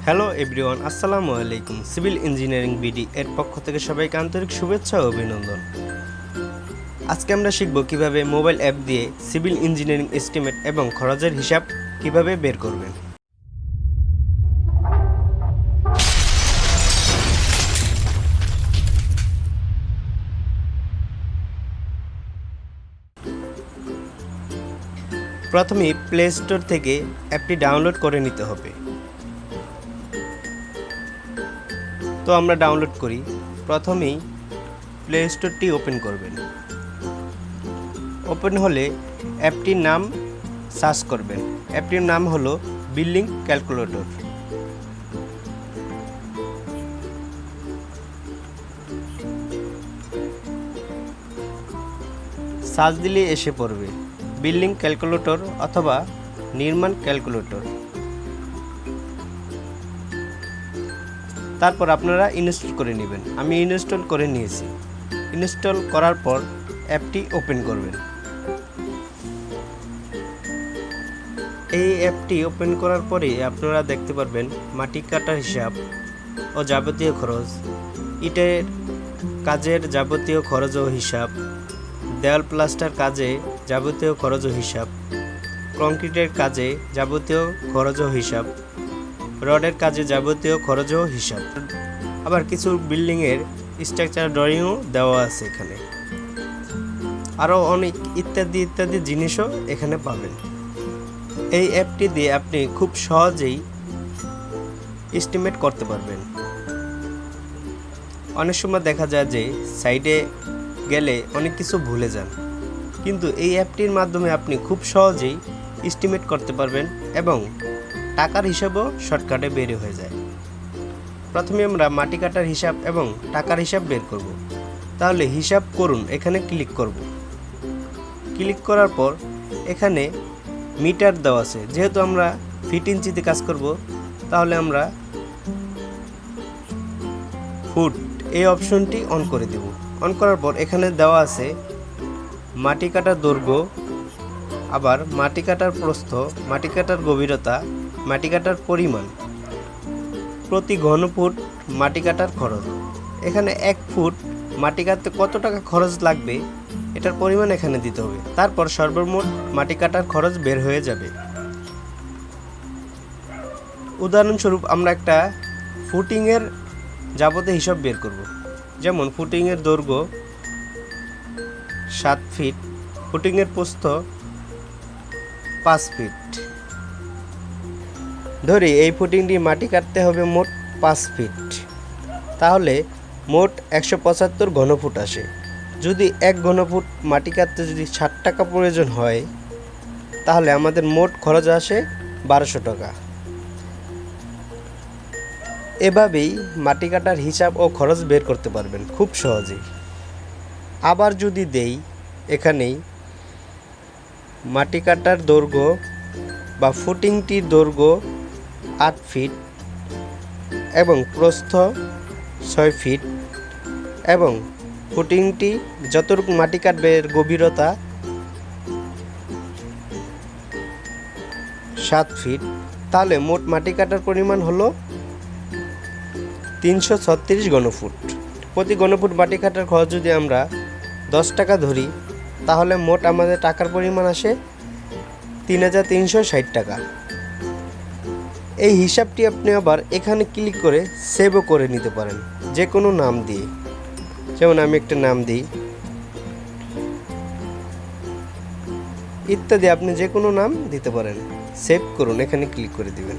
Hello everyone, আসসালামু আলাইকুম। Civil engineering BD এর পক্ষ থেকে সবাইকে আন্তরিক শুভেচ্ছা ও অভিনন্দন। আজকে আমরা শিখব কিভাবে মোবাইল অ্যাপ দিয়ে সিভিল ইঞ্জিনিয়ারিং এস্টিমেট এবং খরচের হিসাব কিভাবে বের করবেন। প্রথমে প্লে স্টোর থেকে অ্যাপটি ডাউনলোড করে নিতে হবে। তো আমরা ডাউনলোড করি। প্রথমেই প্লে স্টোরটি ওপেন করবেন। ওপেন হলে অ্যাপটির নাম সার্চ করবেন। অ্যাপটির নাম হলো বিল্ডিং ক্যালকুলেটর। সার্চ দিলে এসে পড়বে বিল্ডিং ক্যালকুলেটর অথবা নির্মাণ ক্যালকুলেটর। তারপর আপনারা ইনস্টল করে নেবেন। আমি ইনস্টল করে নিয়েছি। ইনস্টল করার পর অ্যাপটি ওপেন করবেন। এই অ্যাপটি ওপেন করার পরে আপনারা দেখতে পারবেন মাটি কাটার হিসাব ও যাবতীয় খরচ, ইটের কাজের যাবতীয় খরচ ও হিসাব, দেওয়াল প্লাস্টার কাজে যাবতীয় খরচ ও হিসাব, কংক্রিটের কাজে যাবতীয় খরচ ও হিসাব, রডের কাজে যাবতীয় খরচ ও হিসাব। আবার কিছু বিল্ডিংয়ের স্ট্রাকচার ড্রয়িংও দেওয়া আছে এখানে। আরও অনেক ইত্যাদি জিনিসও এখানে পাবেন। এই অ্যাপটি দিয়ে আপনি খুব সহজেই এস্টিমেট করতে পারবেন। অনেক সময় দেখা যায় যে সাইডে গেলে অনেক কিছু ভুলে যান, কিন্তু এই অ্যাপটির মাধ্যমে আপনি খুব সহজেই এস্টিমেট করতে পারবেন এবং টাকার হিসাবও শর্টকাটে বের হয়ে যায়। প্রথমে আমরা মাটি কাটার হিসাব এবং টাকার হিসাব বের করব। তাহলে হিসাব করুন এখানে ক্লিক করব। ক্লিক করার পর এখানে মিটার দেওয়া আছে। যেহেতু আমরা ফিট ইঞ্চিতে কাজ করব, তাহলে আমরা ফুট এই অপশনটি অন করে দেব। অন করার পর এখানে দেওয়া আছে মাটি কাটার দৈর্ঘ্য, আবার মাটি কাটার প্রস্থ, মাটি কাটার গভীরতা, মাটি কাটার পরিমাণ, প্রতি ঘনফুট মাটি কাটার খরচ। এখানে 1 ফুট মাটি কাটতে কত টাকা খরচ লাগবে এটার পরিমাণ এখানে দিতে হবে। তারপর সর্বমোট মাটি কাটার খরচ বের হয়ে যাবে। উদাহরণস্বরূপ আমরা একটা ফুটিংয়ের যাবতীয় হিসাব বের করব। যেমন ফুটিংয়ের দৈর্ঘ্য 7 ফিট, ফুটিংয়ের প্রস্থ 5 ফিট। ধরি এই ফুটিংটি মাটি কাটতে হবে মোট 5 ফিট, তাহলে মোট 175 ঘনফুট আসে। যদি 1 ঘনফুট মাটি কাটতে যদি 60 টাকা প্রয়োজন হয়, তাহলে আমাদের মোট খরচ আসে 1200 টাকা। এভাবেই মাটি কাটার হিসাব ও খরচ বের করতে পারবেন খুব সহজেই। আবার যদি দেই এখানেই মাটি কাটার দৈর্ঘ্য বা ফুটিংটির দৈর্ঘ্য 8 ফিট এবং প্রস্থ 6 ফিট এবং ফুটিংটি যতটুকু মাটি কাটবে এর গভীরতা 7 ফিট, তাহলে মোট মাটি কাটার পরিমাণ হলো 336 ঘনফুট। প্রতি ঘনফুট মাটি কাটার খরচ যদি আমরা 10 টাকা ধরি, তাহলে মোট আমাদের টাকার পরিমাণ আসে 3360 টাকা। এই হিসাবটি আপনি আবার এখানে ক্লিক করে সেভও করে নিতে পারেন যে কোনো নাম দিয়ে। যেমন আমি একটা নাম দিই, ইত্যাদি আপনি যে কোনো নাম দিতে পারেন। সেভ করুন, এখানে ক্লিক করে দিবেন।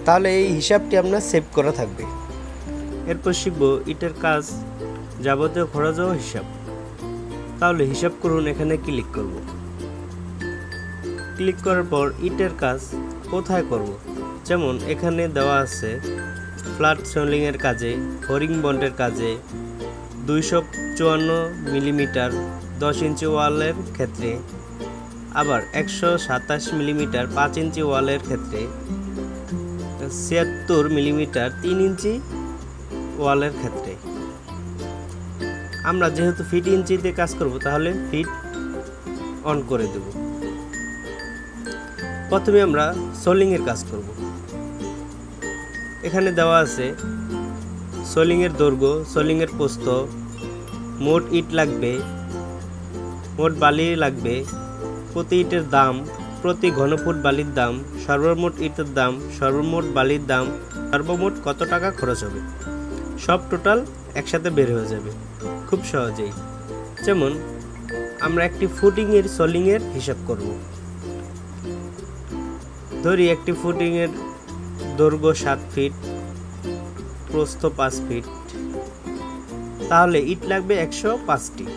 তাহলে এই হিসাবটি আপনার সেভ করা থাকবে। এরপর শিখব ইটের কাজ যাবতীয় খরচ ও হিসাব। তাহলে হিসাব করুন, এখানে ক্লিক করব। ক্লিক করার পর ইটের কাজ কোথায় করব, যেমন এখানে দেওয়া আছে ফ্ল্যাট সোলিংয়ের কাজে, হরিং বন্ডের কাজে, 254 মিলিমিটার 10 ইঞ্চি ওয়ালের ক্ষেত্রে, আবার 127 মিলিমিটার 5 ইঞ্চি ওয়ালের ক্ষেত্রে, 76 মিলিমিটার 3 ইঞ্চি ওয়ালের ক্ষেত্রে। আমরা যেহেতু ফিট ইঞ্চিতে কাজ করব, তাহলে ফিট অন করে দেব। প্রথমে আমরা সোলিংয়ের কাজ করব। এখানে দেওয়া আছে সোলিংয়ের দৈর্ঘ্য, সোলিংয়ের প্রস্থ, মোট ইট লাগবে, মোট বালি লাগবে, প্রতি ইটের দাম, প্রতি ঘনফুট বালির দাম, সর্বমোট ইটের দাম, সর্বমোট বালির দাম, সর্বমোট কত টাকা খরচ হবে, সব টোটাল একসাথে বের হয়ে যাবে খুব সহজেই। যেমন আমরা একটি ফুটিংয়ের সোলিংয়ের হিসাব করব। ধরি একটি ফুটিংয়ের দৈর্ঘ্য 7 ফিট, প্রস্থ 5 ফিট, তাহলে ইট লাগবে 105টি,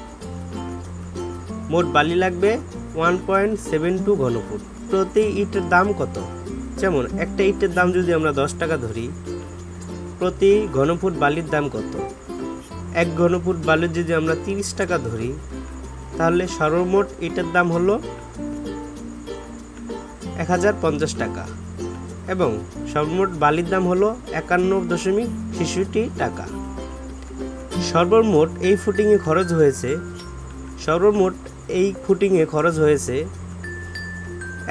মোট বালি লাগবে 1.72 ঘনফুট। প্রতি ইটের দাম কত? যেমন একটা ইটের দাম যদি আমরা 10 টাকা ধরি, প্রতি ঘনফুট বালির দাম কত? 1 ঘনফুট বালির যদি আমরা 30 টাকা ধরি, তাহলে সর্বমোট ইটের দাম হলো 1050 টাকা এবং সর্বমোট বালির দাম হলো 51.66 টাকা। সর্বমোট এই ফুটিংয়ে খরচ হয়েছে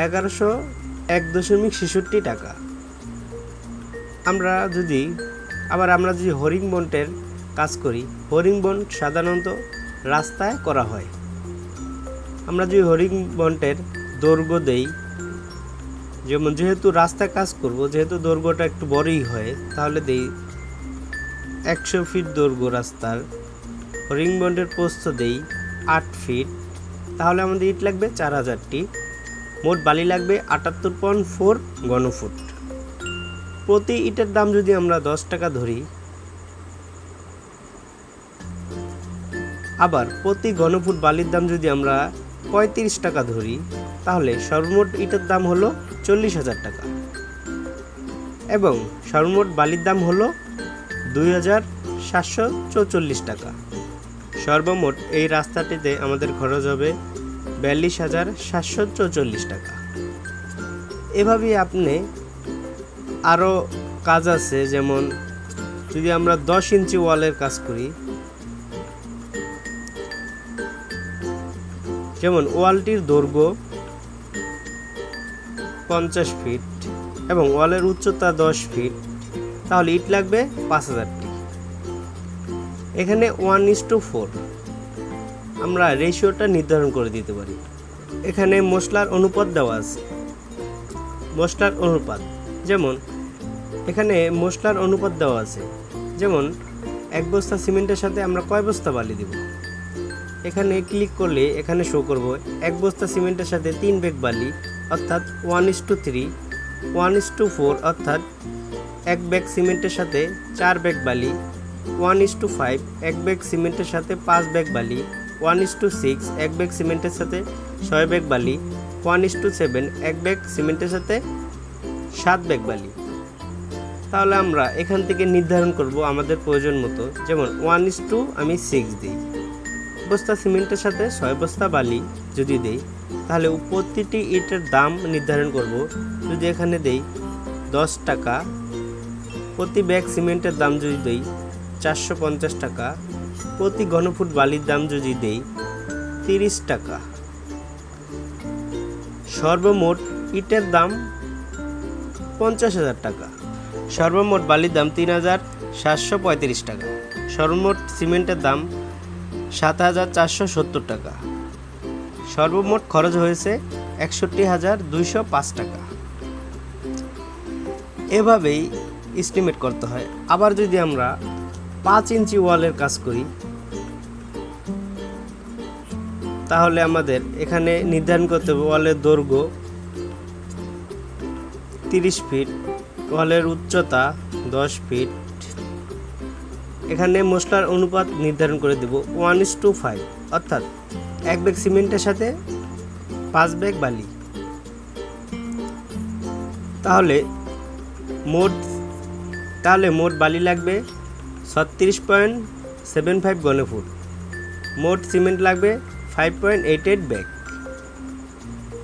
1101.66 টাকা। আমরা যদি হরিং বন্টের কাজ করি, হরিং বন্ট সাধারণত রাস্তায় করা হয়। আমরা যদি হরিং বন্টের দৈর্ঘ্য দেই, যেহেতু রাস্তায় কাজ করব, যেহেতু দৈর্ঘ্যটা একটু বড়ই হয়, তাহলে দেই 100 ফিট দৈর্ঘ্য রাস্তার। হরিং বন্টের প্রস্থ দেই 8 ফিট, তাহলে আমাদের ইট লাগবে 4000টি, মোট বালি লাগবে 78.4 ঘনফুট। প্রতি ইটের দাম যদি আমরা 10 টাকা ধরি, আবার প্রতি ঘনফুট বালির দাম যদি আমরা 35 টাকা ধরি, তাহলে সর্বমোট ইটের দাম হলো 40,000 টাকা এবং সর্বমোট বালির দাম হলো 2744 টাকা। সর্বমোট এই রাস্তাটিতে আমাদের খরচ হবে 42,744 টাকা। এভাবেই আপনি আরও কাজ আছে, যেমন যদি আমরা 10 ইঞ্চি ওয়ালের কাজ করি, যেমন ওয়ালটির দৈর্ঘ্য 50 ফিট এবং ওয়ালের উচ্চতা 10 ফিট, তাহলে ইট লাগবে 5000টি। এখানে 1:4 আমরা রেশিওটা নির্ধারণ করে দিতে পারি। এখানে মশলার অনুপাত দেওয়া আছে। মশলার অনুপাত যেমন এখানে মশলার অনুপাত দেওয়া আছে, যেমন 1 বস্তা সিমেন্টের সাথে আমরা কয় বস্তা বালি দিব। এখানে ক্লিক করলে এখানে শো করব 1 বস্তা সিমেন্টের সাথে 3 ব্যাগ বালি, অর্থাৎ 1:3, 1:4 অর্থাৎ 1 ব্যাগ সিমেন্টের সাথে 4 ব্যাগ বালি, 1:5 1 ব্যাগ সিমেন্টের সাথে 5 ব্যাগ বালি, 1:6 1 ব্যাগ সিমেন্টের সাথে 6 ব্যাগ বালি, 1:7 1 ব্যাগ সিমেন্টের সাথে 7 ব্যাগ বালি। তাহলে আমরা এখান থেকে নির্ধারণ করব আমাদের প্রয়োজন মতো, যেমন 1:6 আমি দিই। বস্তা সিমেন্টের সাথে 6 বস্তা বালি যদি দেই, তাহলে প্রতিটি ইটের দাম নির্ধারণ করব। যদি এখানে দেই 10 টাকা, প্রতি ব্যাগ সিমেন্টের দাম যদি দেই 450 টাকা, প্রতি ঘনফুট বালির দাম যদি দেই 30 টাকা, সর্বমোট ইটের দাম 50,000 টাকা, সর্বমোট বালির দাম 3,735 টাকা, সর্বমোট সিমেন্টের দাম 7,470 টাকা, সর্বমোট খরচ হয়েছে 61,205 টাকা। এভাবেই এস্টিমেট করতে হয়। আবার যদি আমরা 5 ইঞ্চি ওয়ালের কাজ করি, তাহলে আমাদের এখানে নির্ধারণ করতে হবে ওয়ালের দৈর্ঘ্য 30 ফিট, ওয়ালের উচ্চতা 10 ফিট। এখানে মশলার অনুপাত নির্ধারণ করে দেব 1:5, অর্থাৎ 1 ব্যাগ সিমেন্টের সাথে 5 ব্যাগ বালি। তাহলে মোট বালি লাগবে 36.75 ঘনফুট, মোট সিমেন্ট লাগবে 5.88 ব্যাগ।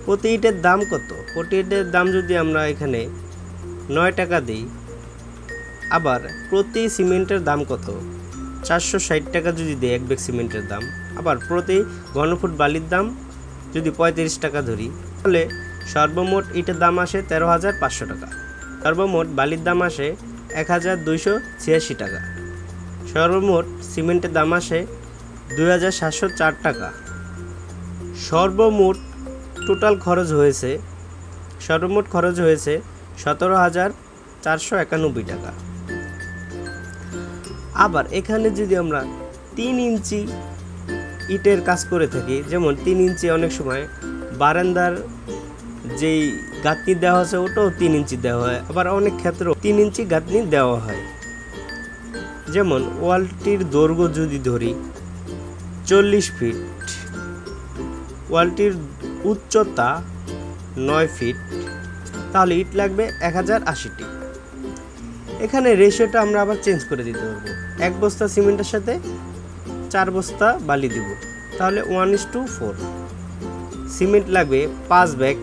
প্রতি ইটের দাম কত? প্রতি ইটের দাম যদি আমরা এখানে 9 টাকা দিই, আবার প্রতি সিমেন্টের দাম কত? 460 টাকা যদি দিই 1 ব্যাগ সিমেন্টের দাম, আবার প্রতি ঘনফুট বালির দাম যদি 35 টাকা ধরি, তাহলে সর্বমোট ইটের দাম আসে 13,500 টাকা, সর্বমোট বালির দাম আসে 1286 টাকা। সর্বমোট সিমেন্টের দাম আসে 2704 টাকা। সর্বমোট খরচ হয়েছে 17,491 টাকা। আবার এখানে যদি আমরা 3 ইঞ্চি ইটের কাজ করে থাকি, যেমন 3 ইঞ্চি অনেক সময় বারান্দার যেই গাঁথনি দেওয়া আছে ওটাও 3 ইঞ্চি দেওয়া হয়, আবার অনেক ক্ষেত্রে 3 ইঞ্চি গাঁথনি দেওয়া হয়। যেমন ওয়ালটির দৈর্ঘ্য যদি ধরি 40 ফিট, ওয়ালটির উচ্চতা 9 ফিট, তাহলে ইট লাগবে 1080টি। এখানে রেশিওটা আমরা আবার চেঞ্জ করে দিতে পারবো। 1 বস্তা সিমেন্টের সাথে 4 বস্তা বালি দিব, তাহলে 1:4। সিমেন্ট লাগবে 5 ব্যাগ।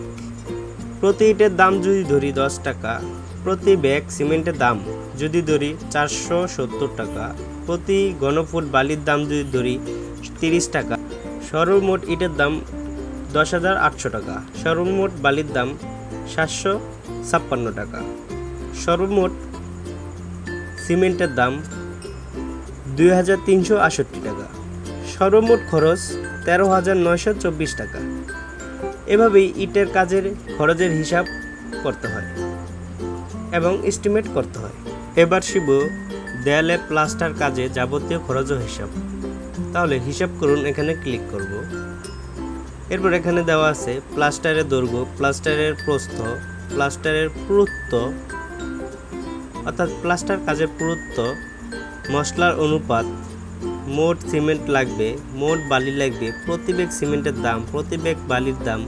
প্রতি ইটের দাম যদি ধরি 10 টাকা, প্রতি ব্যাগ সিমেন্টের দাম যদি ধরি 470 টাকা, প্রতি ঘনফুট বালির দাম যদি ধরি 30 টাকা, সর্বমোট ইটের দাম 10,800 টাকা, সর্বমোট বালির দাম 756 টাকা, সর্বমোট সিমেন্টের দাম 2,368 টাকা, সর্বমোট খরচ 13,924 টাকা। এভাবেই ইটের কাজের খরচের হিসাব করতে হয় এবং এস্টিমেট করতে হয়। এবার শিখব দেয়ালে প্লাস্টার কাজে যাবতীয় খরচ ও হিসাব। তাহলে হিসাব করুন, এখানে ক্লিক করব। এরপর এখানে দেওয়া আছে প্লাস্টারের দৈর্ঘ্য, প্লাস্টারের প্রস্থ, প্লাস্টারের পুরুত্ব অর্থাৎ প্লাস্টার কাজের পুরুত্ব, মশলার অনুপাত, মোট সিমেন্ট লাগবে, মোট বালি লাগবে, প্রতি ব্যাগ সিমেন্টের দাম, প্রতি ব্যাগ বালির দাম,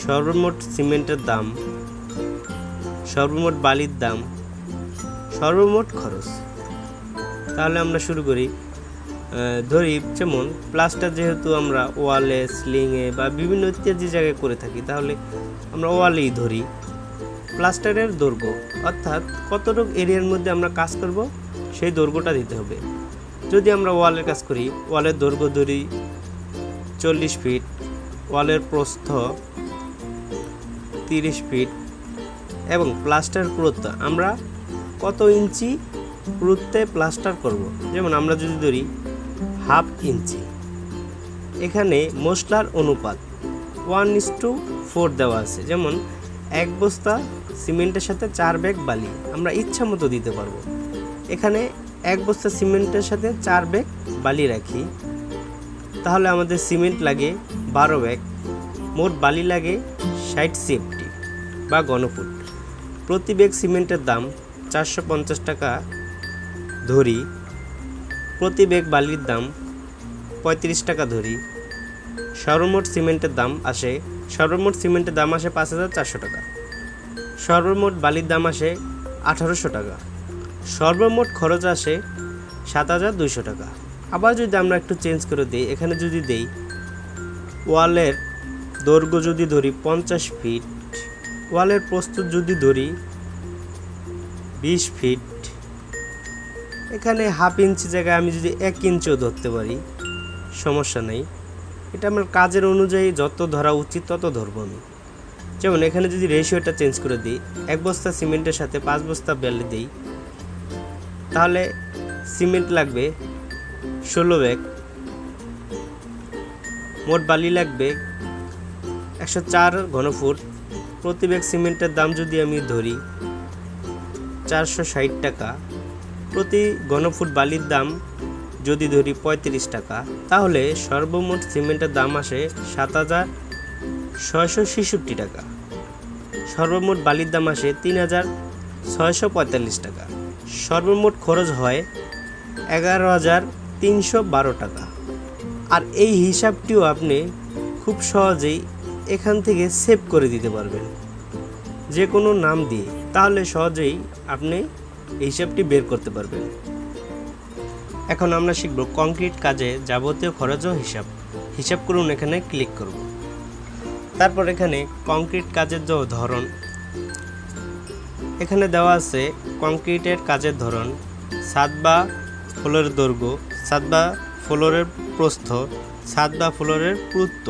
সর্বমোট সিমেন্টের দাম, সর্বমোট বালির দাম, সর্বমোট খরচ। তাহলে আমরা শুরু করি। ধরি যেমন প্লাস্টার যেহেতু আমরা ওয়ালে, সিলিংয়ে বা বিভিন্ন ইত্যাদি জায়গায় করে থাকি, তাহলে আমরা ওয়ালেই ধরি। প্লাস্টারের দৈর্ঘ্য অর্থাৎ কতটুকু এরিয়ার মধ্যে আমরা কাজ করব সেই দৈর্ঘ্যটা দিতে হবে। যদি আমরা ওয়ালের কাজ করি, ওয়ালের দৈর্ঘ্য ধরি 40 ফিট, ওয়ালের প্রস্থ 30 ফিট এবং প্লাস্টার পুরুত্ব আমরা কত ইঞ্চি পুরুত্বে প্লাস্টার করব। যেমন আমরা যদি ধরি 1/2 ইঞ্চি। এখানে মশলার অনুপাত 1:4 দেওয়া আছে। যেমন 1 বস্তা সিমেন্টের সাথে 4 ব্যাগ বালি আমরা ইচ্ছা মতো দিতে পারবো। এখানে 1 বস্তা সিমেন্টের সাথে 4 ব্যাগ বালি রাখি, তাহলে আমাদের সিমেন্ট লাগে 12 ব্যাগ, মোট বালি লাগে 60 CFT বা ঘনফুট। প্রতি ব্যাগ সিমেন্টের দাম 450 টাকা ধরি, প্রতি ব্যাগ বালির দাম 35 টাকা ধরি। সর্বমোট সিমেন্টের দাম আসে 5,400 টাকা, সর্বমোট বালির দাম আসে 1,800 টাকা, সর্বমোট খরচ আসে 7,200 টাকা। আবার যদি আমরা একটু চেঞ্জ করে দিই, এখানে যদি দেই ওয়ালের দৈর্ঘ্য যদি ধরি 50 ফিট, ওয়ালের প্রস্থ যদি ধরি 20 ফিট, এখানে 1/2 ইঞ্চি জায়গায় আমি যদি 1 ইঞ্চিও ধরতে পারি সমস্যা নেই। এটা আমার কাজের অনুযায়ী যত ধরা উচিত তত ধরবো আমি। যেমন এখানে যদি রেশিওটা চেঞ্জ করে দিই, 1 বস্তা সিমেন্টের সাথে 5 বস্তা বালি দিই, তাহলে সিমেন্ট লাগবে 16 ব্যাগ, মোট বালি লাগবে 104 ঘনফুট। প্রতি ব্যাগ সিমেন্টের দাম যদি আমি ধরি 460 টাকা, প্রতি ঘনফুট বালির দাম যদি ধরি 35 টাকা, তাহলে সর্বমোট সিমেন্টের দাম আসে 7,666 টাকা, সর্বমোট বালির দাম আসে 3,645 টাকা, সর্বমোট খরচ হয় 11,312 টাকা। আর এই হিসাবটিও আপনি খুব সহজেই এখান থেকে সেভ করে দিতে পারবেন যে কোনো নাম দিয়ে, তাহলে সহজেই আপনি এই হিসাবটি বের করতে পারবেন। এখন আমরা শিখব কংক্রিট কাজে যাবতীয় খরচ ও হিসাব করুন, এখানে ক্লিক করব। তারপর এখানে কংক্রিট কাজের যে ধরন এখানে দেওয়া আছে, কংক্রিটের কাজের ধরন, ছাদ বা ফ্লোরের দৈর্ঘ্য, ছাদ বা ফ্লোরের প্রস্থ, ছাদ বা ফ্লোরের পুরুত্ব,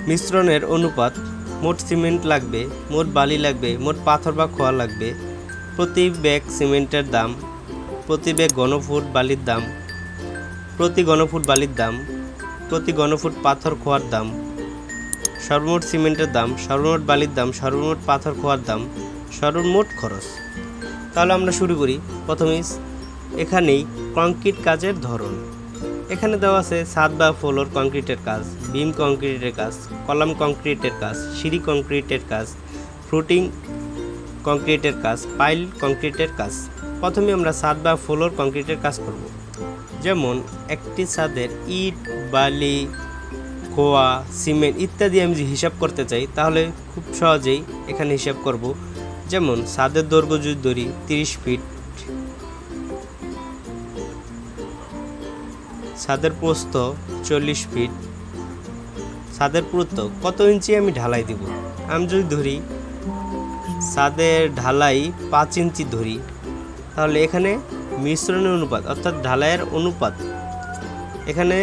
মিশ্রণের অনুপাত, মোট সিমেন্ট লাগবে, মোট বালি লাগবে, মোট পাথর বা খোয়া লাগবে, প্রতি ব্যাগ সিমেন্টের দাম, প্রতি ব্যাগ ঘনফুট বালির দাম, প্রতি ঘনফুট বালির দাম, প্রতি ঘনফুট পাথর খোয়ার দাম, সর্বমোট সিমেন্টের দাম, সর্বমোট বালির দাম, সর্বমোট পাথর খোয়ার দাম, সর্বমোট খরচ। তাহলে আমরা শুরু করি। প্রথমেই এখানেই কংক্রিট কাজের ধরন। এখানে দেওয়া আছে ছাদ বা ফ্লোর কংক্রিটের কাজ, বিম কংক্রিটের কাজ, কলাম কংক্রিটের কাজ, সিঁড়ি কংক্রিটের কাজ, ফ্লুটিং কংক্রিটের কাজ, পাইল কংক্রিটের কাজ। প্রথমে আমরা ছাদ বা ফ্লোর কংক্রিটের কাজ করব। যেমন একটি ছাদের ইট, বালি, খোয়া, সিমেন্ট ইত্যাদি আমি যদি হিসাব করতে চাই তাহলে খুব সহজেই এখানে হিসাব করব। যেমন ছাদের দৈর্ঘ্য যদি ধরি 30 ফিট, ছাদের প্রস্থ 40 ফিট, ছাদের পুরুত্ব কত ইঞ্চি আমি ঢালাই দিব। আমি যদি ধরি ছাদের ঢালাই 5 ইঞ্চি ধরি, তাহলে এখানে মিশ্রণের অনুপাত অর্থাৎ ঢালাইয়ের অনুপাত এখানে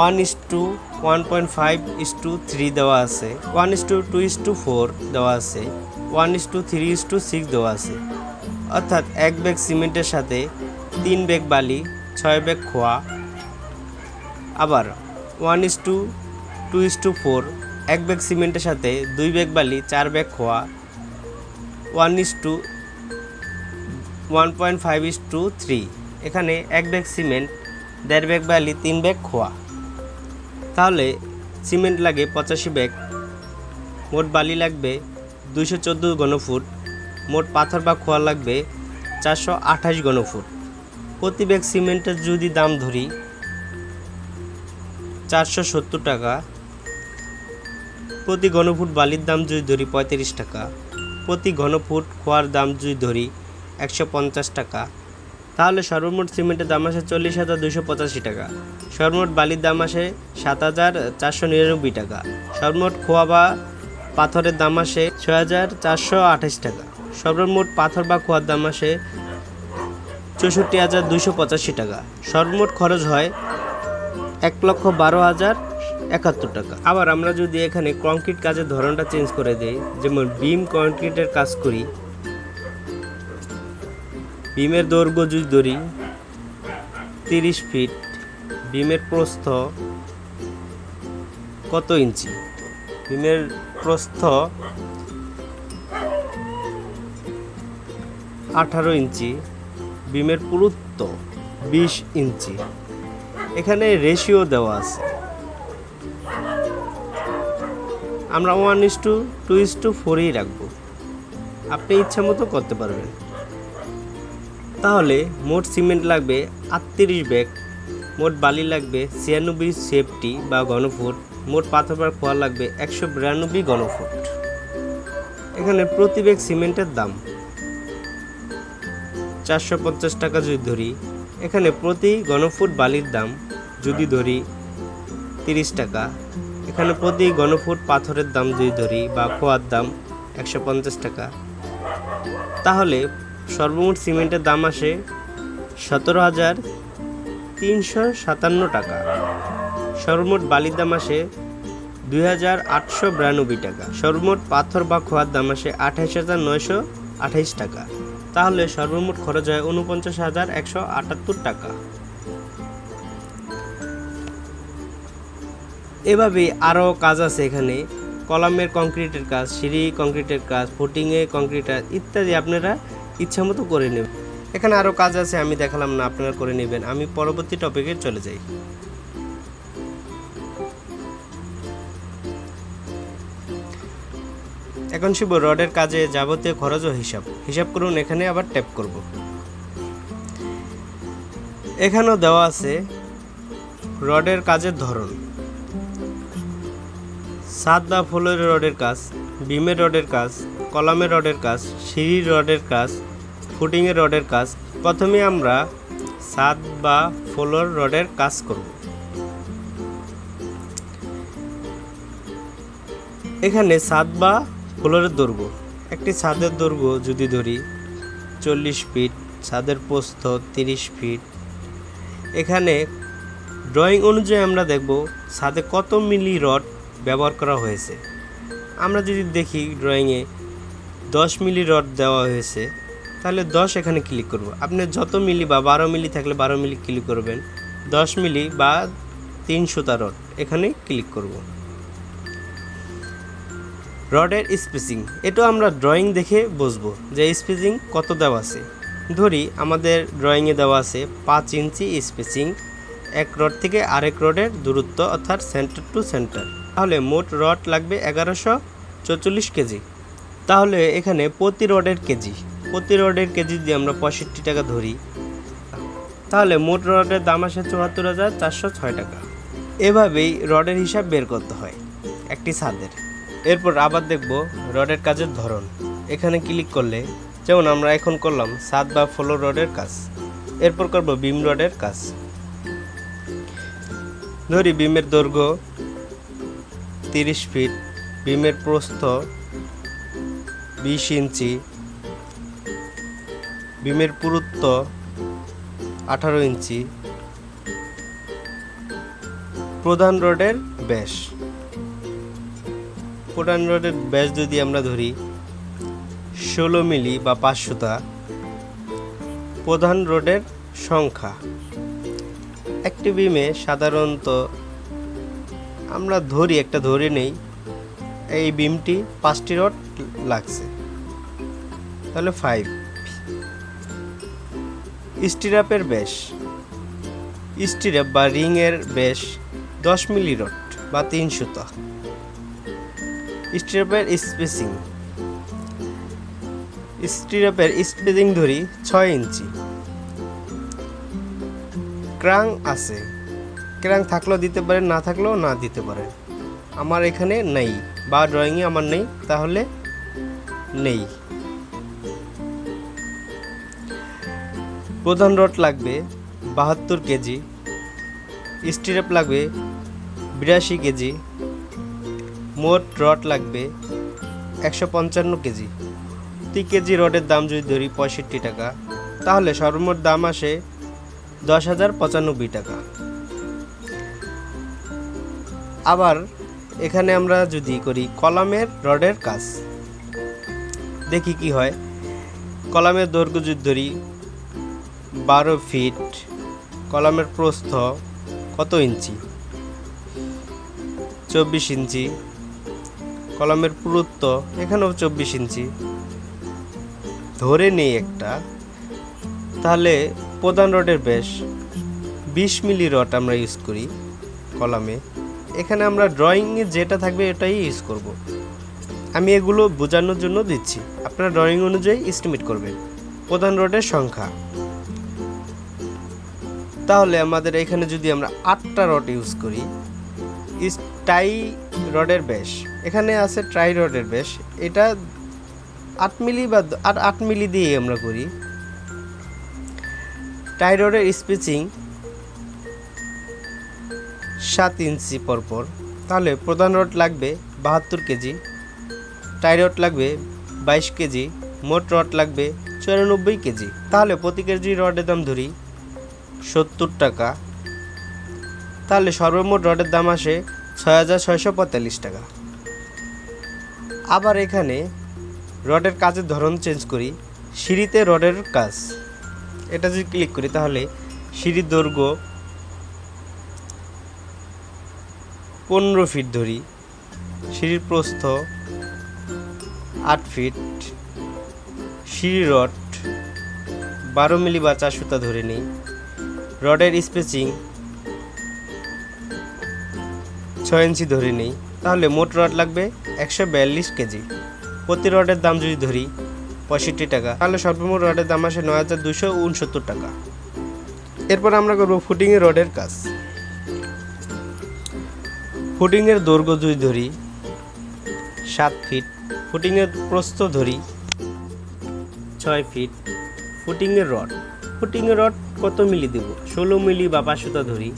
1:1.5:3 দেওয়া আছে, 1:2:4 দেওয়া আছে, 1:3:6 দেওয়া আছে। অর্থাৎ 1 ব্যাগ সিমেন্টের সাথে 3 ব্যাগ বালি, 6 ব্যাগ খোয়া। আবার 1:2:4 1 ব্যাগ সিমেন্টের সাথে 2 ব্যাগ বালি, 4 ব্যাগ খোয়া। 1:1.5:3 এখানে 1 ব্যাগ সিমেন্ট, 1.5 ব্যাগ বালি, 3 ব্যাগ খোয়া। তাহলে সিমেন্ট লাগে 85 ব্যাগ, মোট বালি লাগবে 214 ঘনফুট, মোট পাথর বা খোয়া লাগবে 428 ঘনফুট। প্রতি ব্যাগ সিমেন্টের যদি দাম ধরি 470 টাকা, প্রতি ঘনফুট বালির দাম যদি ধরি 35 টাকা, প্রতি ঘনফুট খোয়ার দাম যদি ধরি 150 টাকা, তাহলে সর্বমোট সিমেন্টের দাম আসে 40,285 টাকা, সর্বমোট বালির দাম আসে 7,499 টাকা, সর্বমোট খোয়া বা পাথরের দাম আসে 6,428 টাকা, সর্বমোট পাথর বা খোয়ার দাম আসে 64,285 টাকা। সর্বমোট খরচ হয় 1,12,071 টাকা। আবার আমরা যদি এখানে কংক্রিট কাজের ধরনটা চেঞ্জ করে দেই, যেমন বিম কংক্রিটের কাজ করি, বিমের দৈর্ঘ্য যদি ধরি 30 ফিট, বিমের প্রস্থ কত ইঞ্চি? বিমের প্রস্থ 18 ইঞ্চি, বিমের পুরুত্ব 20 ইঞ্চি। এখানে রেশিও দেওয়া আছে, আমরা 1:2:4ই রাখবো, আপনি ইচ্ছা মতো করতে পারবেন। তাহলে মোট সিমেন্ট লাগবে 38 ব্যাগ, মোট বালি লাগবে 96 সেফটি বা ঘনফুট, মোট পাথর বা খোয়া লাগবে 192 ঘনফুট। এখানে প্রতি ব্যাগ সিমেন্টের দাম 450 টাকা যদি ধরি, এখানে প্রতি ঘনফুট বালির দাম যদি ধরি 30 টাকা, এখানে প্রতি ঘনফুট পাথরের দাম যদি ধরি বা খোয়ার দাম 150 টাকা, তাহলে সর্বমোট সিমেন্টের দাম আসে 17,357 টাকা, সর্বমোট বালির দাম আসে 2,892 টাকা, সর্বমোট পাথর বা খোয়ার দাম আসে 28,928 টাকা। তাহলে সর্বমোট খরচ হয় 49,178 টাকা। এভাবে আরও কাজ আছে এখানে, কলামের কংক্রিটের কাজ, সিঁড়ি কংক্রিটের কাজ, ফুটিংয়ে কংক্রিটার ইত্যাদি আপনারা ইচ্ছামতো করে নেবেন। এখানে আরও কাজ আছে, আমি দেখালাম না, আপনারা করে নেবেন। আমি পরবর্তী টপিকে চলে যাই। এখন শিব রডের কাজে যাবতীয় খরচ ও হিসাব করুন। এখানে আবার ট্যাপ করব। এখানেও দেওয়া আছে রডের কাজের ধরন, ছাদ বা ফ্লোরের রডের কাজ, বিমের রডের কাজ, কলামের রডের কাজ, সিঁড়ির রডের কাজ, ফুটিংয়ের রডের কাজ। প্রথমে আমরা ছাদ বা ফ্লোর রডের কাজ করব। এখানে ছাদ বা ফ্লোরের দৈর্ঘ্য, একটি ছাদের দৈর্ঘ্য যদি ধরি 40 ফিট, ছাদের প্রস্থ 30 ফিট। এখানে ড্রয়িং অনুযায়ী আমরা দেখব ছাদে কত মিলি রড ব্যবহার করা হয়েছে। আমরা যদি দেখি ড্রয়িংয়ে 10 মিলি রড দেওয়া হয়েছে, তাহলে 10 এখানে ক্লিক করব। আপনি যত মিলি বা 12 মিলি থাকলে 12 মিলি ক্লিক করবেন, 10 মিলি বা 3 সুতা রড এখানে ক্লিক করব। রডের স্পেসিং, এটাও আমরা ড্রয়িং দেখে বুঝবো যে স্পেসিং কত দেওয়া আছে। ধরি আমাদের ড্রয়িংয়ে দেওয়া আছে 5 ইঞ্চি স্পেসিং এক রড থেকে আরেক রডের দূরত্ব, অর্থাৎ সেন্টার টু সেন্টার। তাহলে মোট রড লাগবে 1144 কেজি। তাহলে এখানে প্রতি রডের কেজি যদি আমরা 65 টাকা ধরি, তাহলে মোট রডের দাম আসে 74,406 টাকা। এভাবেই রডের হিসাব বের করতে হয় একটি ছাদের। এরপর আবার দেখব রডের কাজের ধরন। এখানে ক্লিক করলে, যেমন আমরা এখন করলাম ছাদ বা ফ্লোর রডের কাজ, এরপর করব বিম রডের কাজ। ধরি বিমের দৈর্ঘ্য 30 ফিট, বিমের প্রস্থ 20 ইঞ্চি, বিমের পুরুত্ব 18 ইঞ্চি। প্রধান রডের ব্যাস যদি আমরা ধরি 16 মিলি বা 5 সুতা। প্রধান রডের সংখ্যা, একটি বিমে সাধারণত আমরা ধরে নেই এই বিমটি 5টি রড লাগছে, তাহলে 5। স্টিরাপের ব্যাস, স্টিরাপ বা রিংয়ের ব্যাস 10 মিলি রড বা 3 সুতা। স্টিরাপের স্পেসিং ধরি 6 ইঞ্চি। ক্রাং আছে, ক্রাং থাকলেও দিতে পারেন, না থাকলেও না দিতে পারেন। আমার এখানে নেই বা ড্রয়িংয়ে আমার নেই, তাহলে নেই। প্রধান রড লাগবে 72 কেজি, স্টিরাপ লাগবে 82 কেজি, মোট রড লাগবে 155 কেজি। প্রতি কেজি রডের দাম যদি ধরি 65 টাকা, তাহলে সর্বমোট দাম আসে 10,095 টাকা। আবার এখানে আমরা যদি করি কলামের রডের কাজ, দেখি কি হয়। কলামের দৈর্ঘ্য যদি ধরি 12 ফিট, কলামের প্রস্থ কত ইঞ্চি? 24 ইঞ্চি। কলামের পুরুত্ব এখানেও 24 ইঞ্চি ধরে নেই একটা। তাহলে প্রধান রডের ব্যাস 20 মিলি রড আমরা ইউজ করি কলামে। এখানে আমরা ড্রয়িংয়ে যেটা থাকবে এটাই ইউজ করব। আমি এগুলো বোঝানোর জন্য দিচ্ছি, আপনারা ড্রয়িং অনুযায়ী এস্টিমেট করবেন। প্রধান রডের সংখ্যা, তাহলে আমাদের এখানে যদি আমরা 8টা রড ইউজ করি। টাই রডের ব্যাস, এখানে আছে ট্রাই রডের ব্যাস, এটা 8 মিলি বা 8 মিলি দিয়ে আমরা করি। টাই রডের স্পেসিং 7 ইঞ্চি পরপর। তাহলে প্রধান রড লাগবে 72 কেজি, টাই রড লাগবে 22 কেজি, মোট রড লাগবে 94 কেজি। তাহলে প্রতি কেজি রডের দাম ধরি 70 টাকা। তাহলে সর্বমোট রডের দাম আসে 6,645 টাকা। আবার এখানে রডের কাজের ধরন চেঞ্জ করি। সিঁড়িতে রডের কাজ, এটা যদি ক্লিক করি, তাহলে সিঁড়ির দৈর্ঘ্য 15 ফিট ধরি, সিঁড়ির প্রস্থ 8 ফিট, সিঁড়ি রড 12 মিলি বা 4 সুতা ধরে নিই। রডের স্পেসিং 6 ইঞ্চি ধরে নিই। তাহলে মোট রড লাগবে 142 কেজি। প্রতি রডের দাম যদি ধরি 65 টাকা, তাহলে সর্বমোট রডের দাম আসে 9,269 টাকা। এরপর আমরা করব ফুটিংয়ের রডের কাজ। ফুটিংয়ের দৈর্ঘ্য যদি ধরি 7 ফিট, ফুটিংয়ের প্রস্থ ধরি 6 ফিট। ফুটিংয়ের রড কত মিলি দেব? 16 মিলি বা 5 সুতা ধরি।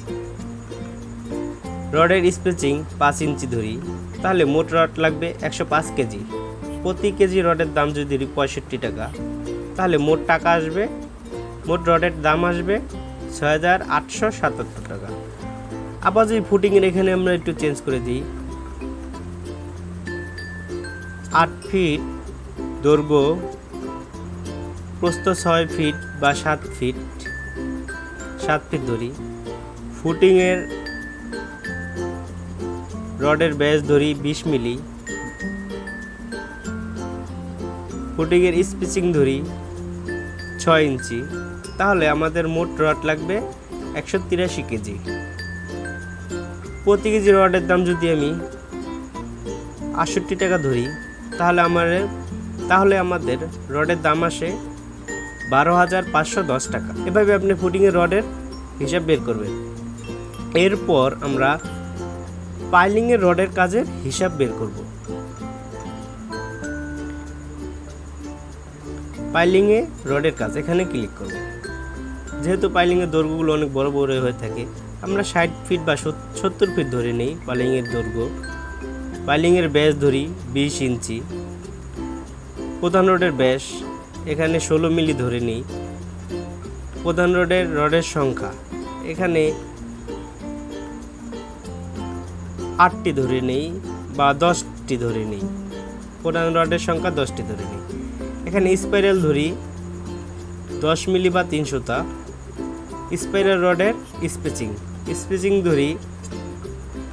রডের স্পেসিং 5 ইঞ্চি ধরি। তাহলে মোট রড লাগবে 105 কেজি। প্রতি কেজি রডের দাম যদি ধরি 65 টাকা, তাহলে মোট রডের দাম আসবে 6,877 টাকা। আবার যদি ফুটিংয়ের এখানে আমরা একটু চেঞ্জ করে দিই, 8 ফিট দৈর্ঘ্য, প্রস্থ 6 ফিট বা 7 ফিট ধরি। ফুটিংয়ের রডের ব্যাস ধরি 20 মিলি। ফুটিংয়ের স্পিচিং ধরি 6 ইঞ্চি। তাহলে আমাদের মোট রড লাগবে 183 কেজি। প্রতি কেজি রডের দাম যদি আমি 68 টাকা ধরি, তাহলে আমাদের রডের দাম আসে 12,510 টাকা। এভাবে আপনি ফুটিংয়ের রডের হিসাব বের করবেন। এরপর আমরা পাইলিংয়ের রডের কাজের হিসাব বের করব। পাইলিংয়ে রডের কাজ এখানে ক্লিক করব। যেহেতু পাইলিংয়ের দৈর্ঘ্যগুলো অনেক বড় বড় হয়ে থাকে, আমরা 60 ফিট বা 70 ফিট ধরে নেই পাইলিংয়ের দৈর্ঘ্য। পাইলিংয়ের ব্যাস ধরি 20 ইঞ্চি। প্রধান রডের ব্যাস এখানে 16 মিলি ধরে নিই। প্রধান রডের সংখ্যা এখানে 8টি ধরে নেই বা 10টি ধরে নেই। প্রধান রডের সংখ্যা 10টি ধরে নেই। এখানে স্পাইরাল ধরি 10 মিলি বা 300টা। স্পাইরাল রডের স্পেচিং ধরি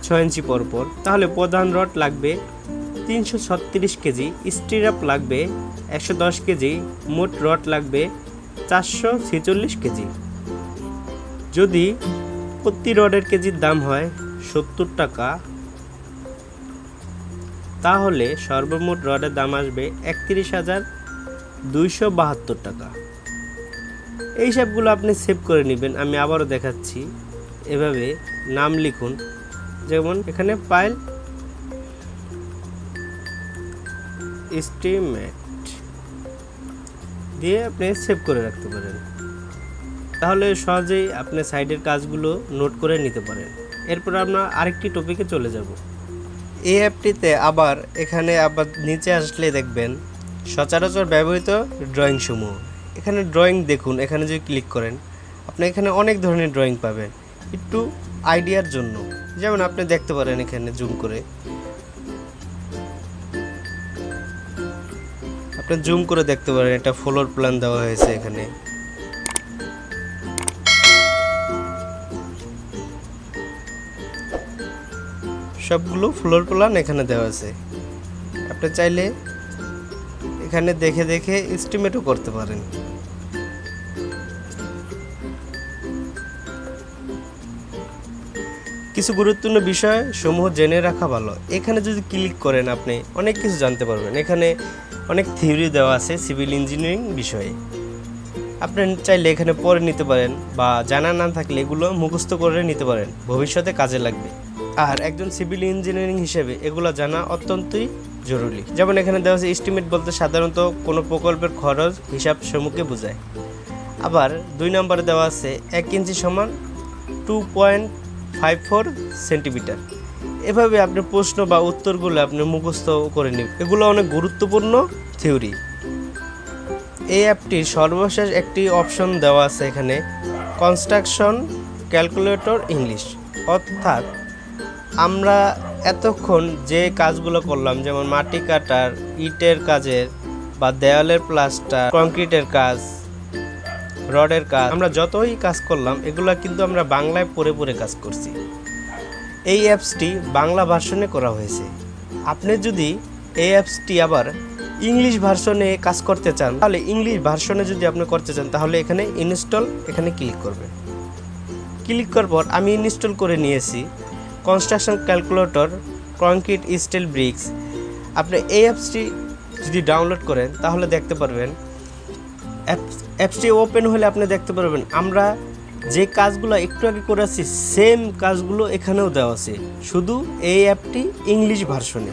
6 ইঞ্চি পরপর। তাহলে প্রধান রড লাগবে 336 কেজি, স্টিরাপ লাগবে 110 কেজি, মোট রড লাগবে 446 কেজি। যদি প্রতি রডের কেজির দাম হয় 70 টাকা, তাহলে সর্বমোট রডের দাম আসবে 31,272 টাকা। এই সবগুলো আপনি সেভ করে নেবেন। আমি আবারও দেখাচ্ছি। এভাবে নাম লিখুন, যেমন এখানে পাইল এস্টিমেট দিয়ে আপনি সেভ করে রাখতে পারেন। তাহলে সহজেই আপনি সাইডের কাজগুলো নোট করে নিতে পারেন। এরপর আমরা আরেকটি টপিকে চলে যাব। এই অ্যাপটিতে আবার নিচে আসলে দেখবেন সচরাচর ব্যবহৃত ড্রয়িং সমূহ। এখানে ড্রয়িং দেখুন। এখানে যদি ক্লিক করেন, আপনি এখানে অনেক ধরনের ড্রয়িং পাবেন। একটু আইডিয়ার জন্য, যেমন আপনি দেখতে পারেন এখানে জুম করে, দেখতে পারেন এটা ফ্লোর প্ল্যান দেওয়া হয়েছে। এখানে সবগুলো ফ্লোর প্ল্যান এখানে দেওয়া আছে। আপনি চাইলে এখানে দেখে দেখে এস্টিমেটও করতে পারেন। কিছু গুরুত্বপূর্ণ বিষয় সমূহ জেনে রাখা ভালো। এখানে যদি ক্লিক করেন আপনি অনেক কিছু জানতে পারবেন। এখানে অনেক থিওরি দেওয়া আছে সিভিল ইঞ্জিনিয়ারিং বিষয়ে। আপনি চাইলে এখানে পড়ে নিতে পারেন, বা জানা না থাকলে এগুলো মুখস্থ করে নিতে পারেন, ভবিষ্যতে কাজে লাগবে। আর একজন সিভিল ইঞ্জিনিয়ারিং হিসেবে এগুলো জানা অত্যন্তই জরুরি। যেমন এখানে দেওয়া আছে এস্টিমেট বলতে সাধারণত কোনো প্রকল্পের খরচ হিসাব সমূহকে বোঝায়। আবার 2 নম্বরে দেওয়া আছে 1 ইঞ্চি সমান 2.54 সেন্টিমিটার। এভাবে আপনি প্রশ্ন বা উত্তরগুলো আপনি মুখস্থ করে নেবেন। এগুলো অনেক গুরুত্বপূর্ণ থিওরি। এই অ্যাপটির সর্বশেষ একটি অপশন দেওয়া আছে এখানে, কনস্ট্রাকশন ক্যালকুলেটর ইংলিশ। অর্থাৎ আমরা এতক্ষণ যে কাজগুলো করলাম, যেমন মাটি কাটার, ইটের কাজের বা দেওয়ালের প্লাস্টার, কংক্রিটের কাজ, রডের কাজ, আমরা যতই কাজ করলাম এগুলো কিন্তু আমরা বাংলায় পড়ে কাজ করছি। এই অ্যাপসটি বাংলা ভার্সনে করা হয়েছে। আপনি যদি এই অ্যাপসটি আবার ইংলিশ ভার্সনে কাজ করতে চান, তাহলে ইংলিশ ভার্সনে যদি আপনি করতে চান, তাহলে এখানে ইনস্টল ক্লিক করবেন। ক্লিক করার পর আমি ইনস্টল করে নিয়েছি construction calculator concrete steel bricks. আপনি এই অ্যাপসটি যদি ডাউনলোড করেন তাহলে দেখতে পারবেন, অ্যাপসটি ওপেন হলে আপনি দেখতে পারবেন আমরা যে কাজগুলো একটু আগে করেছি সেম কাজগুলো এখানেও দেওয়া আছে, শুধু এই অ্যাপটি ইংলিশ ভার্সনে।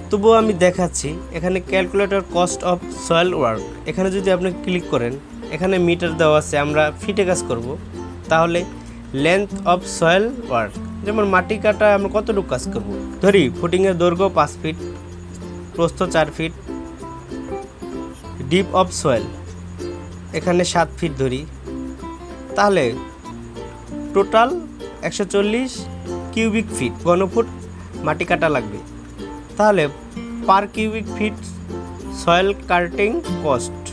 তবুও আমি দেখাচ্ছি। এখানে calculator cost of soil work, এখানে যদি আপনি ক্লিক করেন, এখানে মিটার দেওয়া আছে। আমরা ফিটে কাজ করব, তাহলে লেন্থ অফ সয়েল ওয়ার্ক, যেমন মাটি কাটা আমরা কতটুকু কাজ করব, ধরি ফুটিংয়ের দৈর্ঘ্য 5 ফিট, প্রস্থ 4 ফিট, ডিপ অফ সয়েল এখানে 7 ফিট ধরি, তাহলে টোটাল 140 কিউবিক ফিট ঘনফুট মাটি কাটা লাগবে। তাহলে per cubic feet soil cutting cost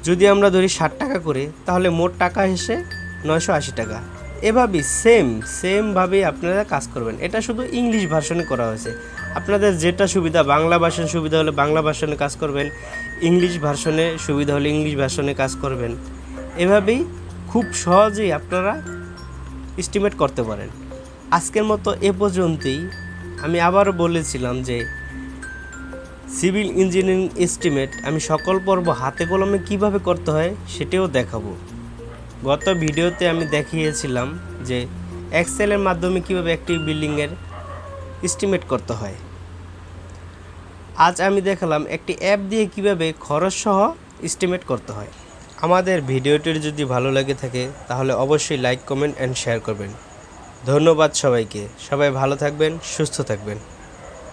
যদি আমরা ধরি 60 টাকা করে, তাহলে মোট টাকা এসে 980 টাকা। এভাবেই সেমভাবেই আপনারা কাজ করবেন। এটা শুধু ইংলিশ ভার্সনে করা হয়েছে। আপনাদের যেটা সুবিধা, বাংলা ভার্সন সুবিধা হলে বাংলা ভার্সনে কাজ করবেন, ইংলিশ ভার্সনে সুবিধা হলে ইংলিশ ভার্সনে কাজ করবেন। এভাবেই খুব সহজেই আপনারা এস্টিমেট করতে পারেন। আজকের মতো এ পর্যন্তই। আমি আবারও বলেছিলাম যে সিভিল ইঞ্জিনিয়ারিং এস্টিমেট আমি সকল পর্ব হাতে কলমে কিভাবে করতে হয় সেটাও দেখাবো। গত ভিডিওতে আমি দেখিয়েছিলাম যে এক্সেলের মাধ্যমে কিভাবে একটি বিল্ডিংয়ের এস্টিমেট করতে হয়। আজ আমি দেখালাম একটি অ্যাপ দিয়ে কিভাবে খরচ সহ এস্টিমেট করতে হয়। আমাদের ভিডিওটির যদি ভালো লাগে থাকে তাহলে অবশ্যই লাইক, কমেন্ট অ্যান্ড শেয়ার করবেন। ধন্যবাদ সবাইকে। সবাই ভালো থাকবেন, সুস্থ থাকবেন।